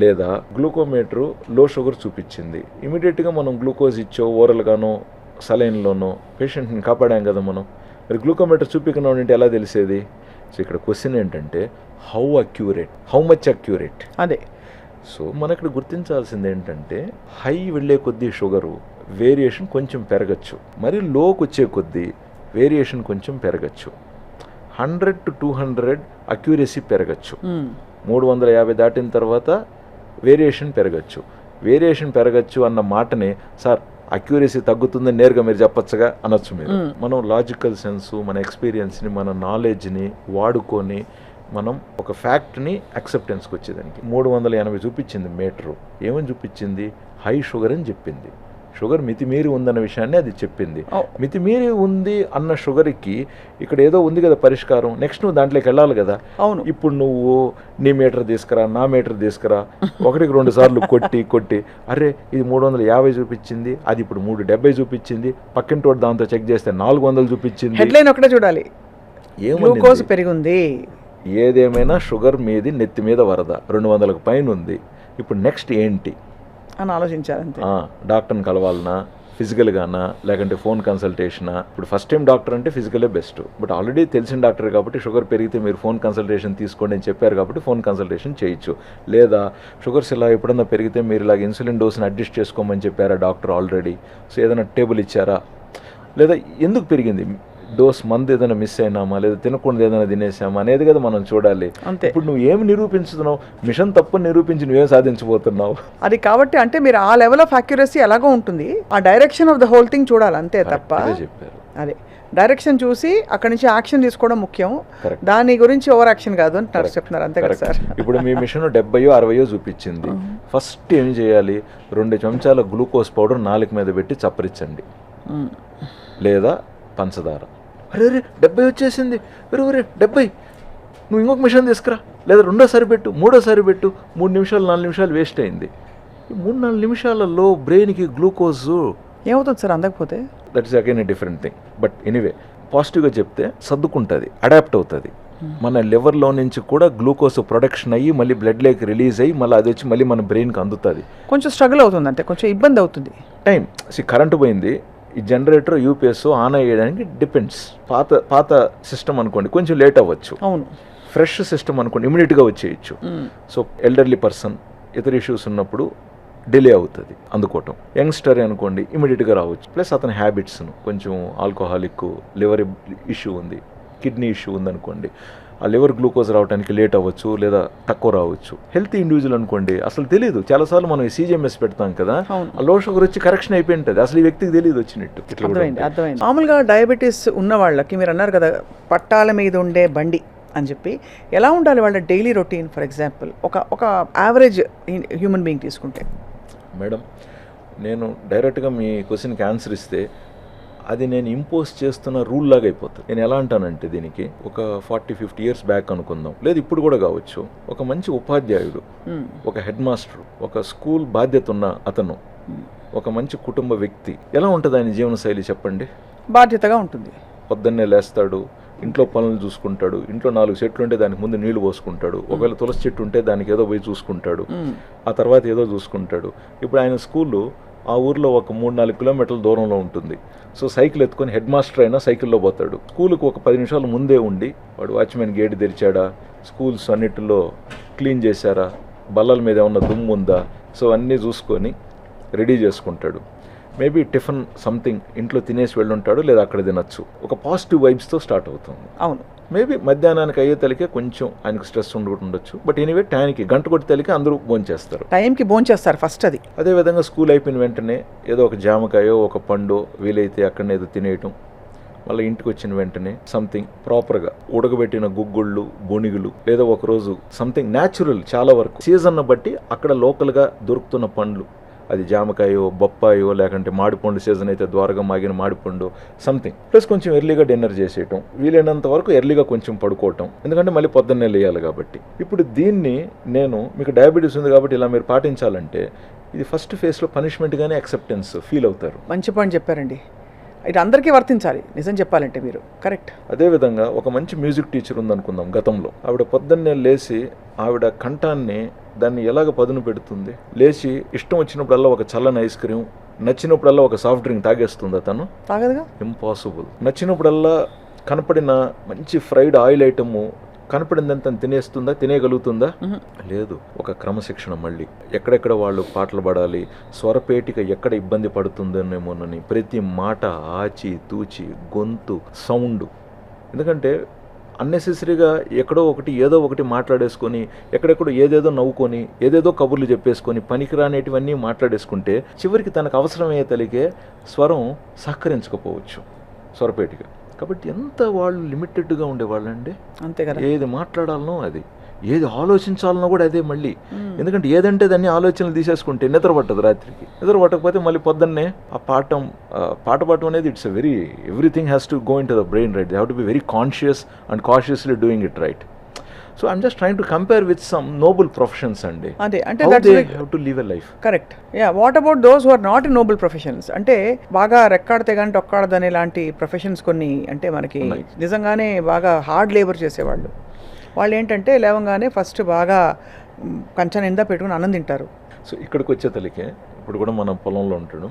లేదా గ్లూకోమీటరు లో షుగర్ చూపించింది, ఇమీడియట్గా మనం గ్లూకోజ్ ఇచ్చో ఓరల్గానో సలైన్లోనో పేషెంట్ని కాపాడాం కదా మనం. మరి గ్లూకోమీటర్ చూపించకుండా ఉంటే ఎలా తెలిసేది? సో ఇక్కడ క్వశ్చన్ ఏంటంటే హౌ మచ్ అక్యూరేట్ అదే. సో మనక్కడ గుర్తించాల్సింది ఏంటంటే హై వెళ్ళే కొద్దీ షుగరు వేరియేషన్ కొంచెం పెరగచ్చు, మరి లోకి వచ్చే కొద్దీ వేరియేషన్ కొంచెం పెరగచ్చు. 100 to 200 అక్యూరసీ పెరగచ్చు. 350 దాటిన తర్వాత వేరియేషన్ పెరగచ్చు అన్న మాటనే సార్ అక్యూరసీ తగ్గుతుందని నేరుగా మీరు చెప్పచ్చుగా అనొచ్చు మీరు. మనం లాజికల్ సెన్సు, మన ఎక్స్పీరియన్స్ని, మన నాలెడ్జ్ని వాడుకొని మనం ఒక ఫ్యాక్ట్ని యాక్సెప్టెన్స్కి వచ్చేదానికి 380 చూపించింది మీటరు. ఏమని చూపించింది? హై షుగర్ అని చెప్పింది. షుగర్ మితిమీరి ఉందన్న విషయాన్ని అది చెప్పింది. మితిమీరి ఉంది అన్న షుగర్కి ఇక్కడ ఏదో ఉంది కదా పరిష్కారం, నెక్స్ట్ నువ్వు దాంట్లోకి వెళ్ళాలి కదా. అవును, ఇప్పుడు నువ్వు నీ మీటర్ తీసుకురా, నా మీటర్ తీసుకురా, 1-2 సార్లు కొట్టి అరే ఇది 350 చూపించింది, అది ఇప్పుడు 370 చూపించింది, పక్కింటోడు దాంతో చెక్ చేస్తే 400 చూపించింది. హెడ్లైన్ ఒకటే చూడాలి, గ్లూకోజ్ పెరిగింది. ఏదేమైనా షుగర్ మీది నెత్తి మీద వరద, 200కు పైన ఉంది. ఇప్పుడు నెక్స్ట్ ఏంటి అని ఆలోచించాలంటే డాక్టర్ని కలవాలన్నా, ఫిజికల్గానా, లేకంటే ఫోన్ కన్సల్టేషనా. ఇప్పుడు ఫస్ట్ టైం డాక్టర్ అంటే ఫిజికలే బెస్ట్, బట్ ఆల్రెడీ తెలిసిన డాక్టర్ కాబట్టి షుగర్ పెరిగితే మీరు ఫోన్ కన్సల్టేషన్ తీసుకోండి అని చెప్పారు కాబట్టి ఫోన్ కన్సల్టేషన్ చేయొచ్చు. లేదా షుగర్స్ ఇలా ఎప్పుడన్నా పెరిగితే మీరు ఇలాగ ఇన్సులిన్ డోస్ని అడ్జస్ట్ చేసుకోమని చెప్పారా డాక్టర్ ఆల్రెడీ, సో ఏదైనా టేబుల్ ఇచ్చారా, లేదా ఎందుకు పెరిగింది, డోస్ మందు ఏదైనా మిస్ అయినామా, లేదా తినకుండా ఏదైనా తినేసామా అనేది కదా మనం చూడాలి. అంతే. ఇప్పుడు నువ్వు ఏమి నిరూపించుతున్నావు? మిషన్ తప్పని నిరూపించి నువ్వేం సాధించబోతున్నావు? అది కాబట్టి అంటే మీరు ఆ లెవెల్ ఆఫ్ అక్యురసీ ఎలాగో ఉంటుంది, ఆ direction of the whole thing చూడాలి అంతే తప్ప. చెప్పారు అదే డైరెక్షన్ చూసి అక్కడి నుంచి యాక్షన్ తీసుకోవడం ముఖ్యం, దాని గురించి ఓవర్ యాక్షన్ కాదు అని చెప్తున్నారు. అంతే కదా సార్. ఇప్పుడు మీ మిషన్ 70-60 చూపించింది. ఫస్ట్ ఏం చేయాలి? 2 చెంచాల గ్లూకోజ్ పౌడర్ 4 మీద పెట్టి చప్పరించండి, లేదా పంచదార. అరే 70 వచ్చేసింది, ఒరే 70, నువ్వు ఇంకొక మిషన్ తీసుకురా, లేదా 2వ పెట్టు, 3వ పెట్టు. 3 నిమిషాలు 4 నిమిషాలు వేస్ట్ అయింది. ఈ 3-4 నిమిషాలలో బ్రెయిన్కి గ్లూకోజ్ ఏమవుతుంది సార్ అందకపోతే? That is again a different thing. But anyway పాజిటివ్గా చెప్తే సర్దుకుంటుంది, అడాప్ట్ అవుతుంది. మన లివర్లో నుంచి కూడా గ్లూకోజ్ ప్రొడక్షన్ అయ్యి మళ్ళీ బ్లడ్లోకి రిలీజ్ అయ్యి మళ్ళీ అది వచ్చి మళ్ళీ మన బ్రెయిన్కి అందుతుంది. కొంచెం స్ట్రగుల్ అవుతుంది, అంటే కొంచెం ఇబ్బంది అవుతుంది. టైం కరెంటు పోయింది, ఈ జనరేటర్ యూపీఎస్ ఆన్ అయ్యేయడానికి డిపెండ్స్. పాత సిస్టమ్ అనుకోండి కొంచెం లేట్ అవ్వచ్చు. అవును. ఫ్రెష్ సిస్టమ్ అనుకోండి ఇమీడియట్గా వచ్చేయచ్చు. సో ఎల్డర్లీ పర్సన్ ఇతర ఇష్యూస్ ఉన్నప్పుడు డిలే అవుతుంది అందుకోవటం. యంగ్స్టర్ అనుకోండి ఇమీడియట్గా రావచ్చు. ప్లస్ అతని హ్యాబిట్స్ను కొంచెం ఆల్కహాలిక్, లివర్ ఇష్యూ ఉంది, కిడ్నీ ఇష్యూ ఉందనుకోండి, ఆ లివర్ గ్లూకోజ్ రావడానికి లేట్ అవ్వచ్చు లేదా తక్కువ రావచ్చు. హెల్తీ ఇండివిజువల్ అనుకోండి అసలు తెలియదు, చాలాసార్లు మనం సీజీఎంఎస్ పెడతాం కదా, ఆ లో షుగర్ వచ్చి కరెక్షన్ అయిపోయి ఉంటుంది, అసలు ఈ వ్యక్తికి తెలియదు వచ్చినట్టు. అర్థమైంది. మామూలుగా డయాబెటీస్ ఉన్న వాళ్ళకి మీరు అన్నారు కదా పట్టాల మీద ఉండే బండి అని చెప్పి, ఎలా ఉండాలి వాళ్ళ డైలీ రొటీన్? ఫర్ ఎగ్జాంపుల్ ఒక యావరేజ్ హ్యూమన్ బీయింగ్ తీసుకుంటే. మేడం, నేను డైరెక్ట్గా మీ క్వశ్చన్కి ఆన్సర్ ఇస్తే అది నేను ఇంపోజ్ చేస్తున్న రూల్ లాగా అయిపోతుంది. నేను ఎలా అంటానంటే దీనికి ఒక 40-50 ఇయర్స్ బ్యాక్ అనుకుందాం, లేదు ఇప్పుడు కూడా కావచ్చు, ఒక మంచి ఉపాధ్యాయుడు, ఒక హెడ్ మాస్టర్, ఒక స్కూల్ బాధ్యత ఉన్న అతను, ఒక మంచి కుటుంబ వ్యక్తి, ఎలా ఉంటుంది ఆయన జీవనశైలి చెప్పండి? బాధ్యతగా ఉంటుంది. పొద్దున్నే లేస్తాడు, ఇంట్లో పనులు చూసుకుంటాడు, ఇంట్లో 4 చెట్లు ఉంటే దానికి ముందు నీళ్లు పోసుకుంటాడు, ఒకవేళ తులసి చెట్టు ఉంటే దానికి ఏదో పోయి చూసుకుంటాడు, ఆ తర్వాత ఏదో చూసుకుంటాడు. ఇప్పుడు ఆయన స్కూలు ఆ ఊర్లో ఒక 3-4 కిలోమీటర్ల దూరంలో ఉంటుంది. సో సైకిల్ ఎత్తుకొని హెడ్ మాస్టర్ అయినా సైకిల్లో పోతాడు. స్కూల్కి ఒక 10 నిమిషాలు ముందే ఉండి వాడు వాచ్మెన్ గేట్ తెరిచాడా, స్కూల్స్ అన్నిటిలో క్లీన్ చేశారా, బల్లల మీద ఏమన్నా దుమ్ము ఉందా, సో అన్నీ చూసుకొని రెడీ చేసుకుంటాడు. మేబీ టిఫిన్ సంథింగ్ ఇంట్లో తినేసి వెళ్ళుంటాడు, లేదా అక్కడ తినచ్చు. ఒక పాజిటివ్ వైబ్స్తో స్టార్ట్ అవుతుంది. అవును. మేబీ మధ్యాహ్నానికి అయ్యే తలికే కొంచెం ఆయనకు స్ట్రెస్ ఉండొచ్చు, బట్ ఎనీవే టైంకి గంట కొట్టి తలికే అందరూ భోంచేస్తారు, టైంకి భోంచేస్తారు ఫస్ట్. అది అదేవిధంగా స్కూల్ అయిపోయిన వెంటనే ఏదో ఒక జామకాయో ఒక పండో వీలైతే అక్కడనే ఏదో తినేయటం, మళ్ళీ ఇంటికి వచ్చిన వెంటనే సంథింగ్ ప్రాపర్గా ఉడకబెట్టిన గుగ్గుళ్ళు, బొనిగులు, లేదా ఒకరోజు సంథింగ్ న్యాచురల్, చాలా వరకు సీజన్ను బట్టి అక్కడ లోకల్గా దొరుకుతున్న పండ్లు, అది జామకాయో బొప్పాయో లేకంటే మామిడిపండు సీజన్ అయితే ద్వారగా మాగిన మామిడిపండు సంథింగ్. ప్లస్ కొంచెం ఎర్లీగా డిన్నర్ చేసేయటం, వీలైనంత వరకు ఎర్లీగా కొంచెం పడుకోవటం, ఎందుకంటే మళ్ళీ పొద్దున్నే లేయాలి కాబట్టి. ఇప్పుడు దీన్ని నేను మీకు డయాబెటీస్ ఉంది కాబట్టి ఇలా మీరు పాటించాలంటే ఇది ఫస్ట్ ఫేజ్లో పనిష్మెంట్గానే యాక్సెప్టెన్స్ ఫీల్ అవుతారు. మంచి పాయింట్ చెప్పారండి. ఇది అందరికీ వర్తించాలి నిజం చెప్పాలంటే మీరు. కరెక్ట్. అదేవిధంగా ఒక మంచి మ్యూజిక్ టీచర్ ఉందనుకుందాం గతంలో, ఆవిడ పొద్దున్నే లేచి ఆవిడ కంఠాన్ని దాన్ని ఎలాగ పదును పెడుతుంది, లేచి ఇష్టం వచ్చినప్పుడల్లా ఒక చల్లని ఐస్ క్రీమ్, నచ్చినప్పుడల్లా ఒక సాఫ్ట్ డ్రింక్ తాగేస్తుందా తను? తాగదుగా, ఇంపాసిబుల్. నచ్చినప్పుడల్లా కనపడిన మంచి ఫ్రైడ్ ఆయిల్ ఐటము కనపడిందంత తినేస్తుందా, తినేయగలుగుతుందా? లేదు. ఒక క్రమశిక్షణ, మళ్ళీ ఎక్కడెక్కడ వాళ్ళు పాటలు పాడాలి, స్వరపేటిక ఎక్కడ ఇబ్బంది పడుతుందనేమోనని ప్రతి మాట ఆచి తూచి గొంతు సౌండ్, ఎందుకంటే అన్నెసెసరీగా ఎక్కడో ఒకటి ఏదో ఒకటి మాట్లాడేసుకొని ఎక్కడెక్కడో ఏదేదో నవ్వుకొని ఏదేదో కబుర్లు చెప్పేసుకొని పనికిరానేటివన్నీ మాట్లాడేసుకుంటే చివరికి తనకు అవసరమయ్యే తలిగే స్వరం సహకరించకపోవచ్చు స్వరపేటిక. కాబట్టి ఎంత వాళ్ళు లిమిటెడ్గా ఉండేవాళ్ళండి. అంతే కదా. ఏది మాట్లాడాలనో అది, ఏది ఆలోచించాలనో కూడా అదే మళ్ళీ. ఎందుకంటే ఏదంటే దాన్ని ఆలోచనలు తీసేసుకుంటే నిద్ర పట్టదు, రాత్రికి నిద్ర పట్టకపోతే మళ్ళీ పొద్దున్నే ఆ పాట పాడటం అనేది it's everything has to go into the brain, right? They have to be very conscious and cautiously doing it, right? So I'm just trying to compare with some noble professions అండి. అదే అంటే they have to live a life. Correct. Yeah, what about those who are not in noble professions? అంటే బాగా రెక్కాడితే కానీ టొక్కాడదనే లాంటి professions కొన్ని అంటే మనకి నిజంగానే బాగా హార్డ్ లేబర్ చేసేవాళ్ళు. వాళ్ళు ఏంటంటే లేవంగానే ఫస్ట్ బాగా కంచ నిండా పెట్టుకుని అన్నం తింటారు. సో ఇక్కడికి వచ్చే తలికే ఇప్పుడు కూడా మనం పొలంలో ఉంటాడు,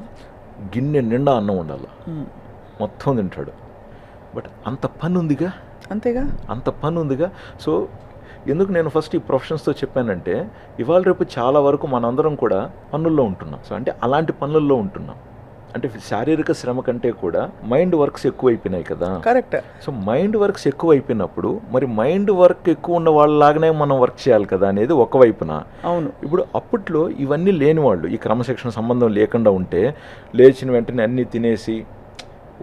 గిన్నె నిండా అన్నం ఉండాలి, మొత్తం తింటాడు. బట్ అంత పని ఉందిగా. అంతేగా, అంత పని ఉందిగా. సో ఎందుకు నేను ఫస్ట్ ఈ ప్రొఫెషన్స్తో చెప్పానంటే ఇవాళ రేపు చాలా వరకు మనందరం కూడా పనుల్లో ఉంటున్నాం. సో అంటే అలాంటి పనుల్లో ఉంటున్నాం అంటే శారీరక శ్రమ కంటే కూడా మైండ్ వర్క్స్ ఎక్కువ అయిపోయినాయి కదా. కరెక్ట్. సో మైండ్ వర్క్స్ ఎక్కువ అయిపోయినప్పుడు మరి మైండ్ వర్క్ ఎక్కువ ఉన్న వాళ్ళలాగానే మనం వర్క్ చేయాలి కదా అనేది ఒకవైపున. అవును. ఇప్పుడు అప్పట్లో ఇవన్నీ లేని వాళ్ళు, ఈ క్రమశిక్షణ సంబంధం లేకుండా ఉంటే లేచిన వెంటనే అన్నీ తినేసి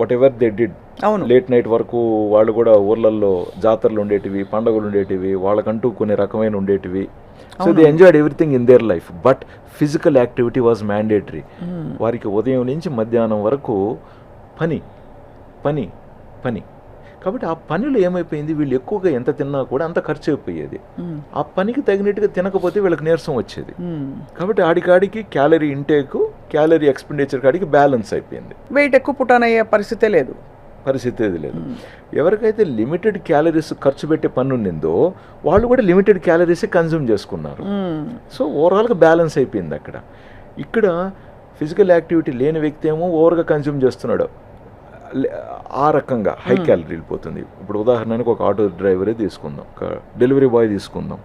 వాట్ ఎవర్ దే డిడ్, అవును, లేట్ నైట్ వరకు వాళ్ళు కూడా ఊర్లలో జాతరలు ఉండేటివి, పండుగలు ఉండేటివి, వాళ్ళకంటూ కొన్ని రకమైన ఉండేటివి. So they enjoyed everything in their life, but physical activity was mandatory. వారికి ఉదయం నుంచి మధ్యాహ్నం వరకు పని పని పని. కాబట్టి ఆ పనిలో ఏమైపోయింది, వీళ్ళు ఎక్కువగా ఎంత తిన్నా కూడా అంత ఖర్చు అయిపోయేది. ఆ పనికి తగినట్టుగా తినకపోతే వీళ్ళకి నీరసం వచ్చేది. కాబట్టి ఆడికాడికి క్యాలరీ ఇంటేక్, క్యాలరీ ఎక్స్పెండిచర్ కాడికి బ్యాలెన్స్ అయిపోయింది. వెయిట్ ఎక్కువ పుట్టానయ్యే పరిస్థితే లేదు. పరిస్థితి ఏది లేదు. ఎవరికైతే లిమిటెడ్ క్యాలరీస్ ఖర్చు పెట్టే పని ఉండిందో వాళ్ళు కూడా లిమిటెడ్ క్యాలరీసే కన్జ్యూమ్ చేసుకున్నారు. సో ఓవరాల్గా బ్యాలెన్స్ అయిపోయింది అక్కడ. ఇక్కడ ఫిజికల్ యాక్టివిటీ లేని వ్యక్తి ఏమో ఓవర్గా కన్జ్యూమ్ చేస్తున్నాడు, ఆ రకంగా హై క్యాలరీ వెళ్ళిపోతుంది. ఇప్పుడు ఉదాహరణకు ఒక ఆటో డ్రైవరే తీసుకుందాం, ఒక డెలివరీ బాయ్ తీసుకుందాం.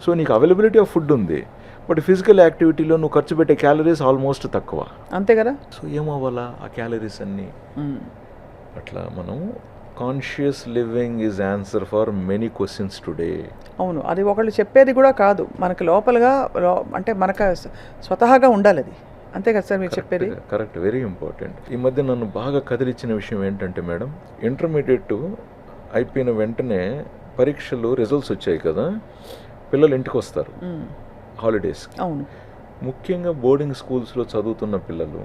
సో నీకు అవైలబిలిటీ ఆఫ్ ఫుడ్ ఉంది, బట్ ఫిజికల్ యాక్టివిటీలో నువ్వు ఖర్చు పెట్టే క్యాలరీస్ ఆల్మోస్ట్ తక్కువ, అంతే కదా. సో ఏమవ్వాలా ఆ క్యాలరీస్ అన్నీ. అట్లా మనం conscious living is answer for many questions today. అవును, అది ఒకళ్ళు చెప్పేది కూడా కాదు, మనకు లోపలగా అంటే మనకు స్వతహాగా ఉండాలి అది, అంతే కదా సార్ మీరు చెప్పేది. Correct, very important. ఈ మధ్య నన్ను బాగా కదిలిచ్చిన విషయం ఏంటంటే మేడం, ఇంటర్మీడియట్ అయిపోయిన వెంటనే పరీక్షలు రిజల్ట్స్ వచ్చాయి కదా, పిల్లలు ఇంటికి వస్తారు హాలిడేస్కి. అవును, ముఖ్యంగా బోర్డింగ్ స్కూల్స్లో చదువుతున్న పిల్లలు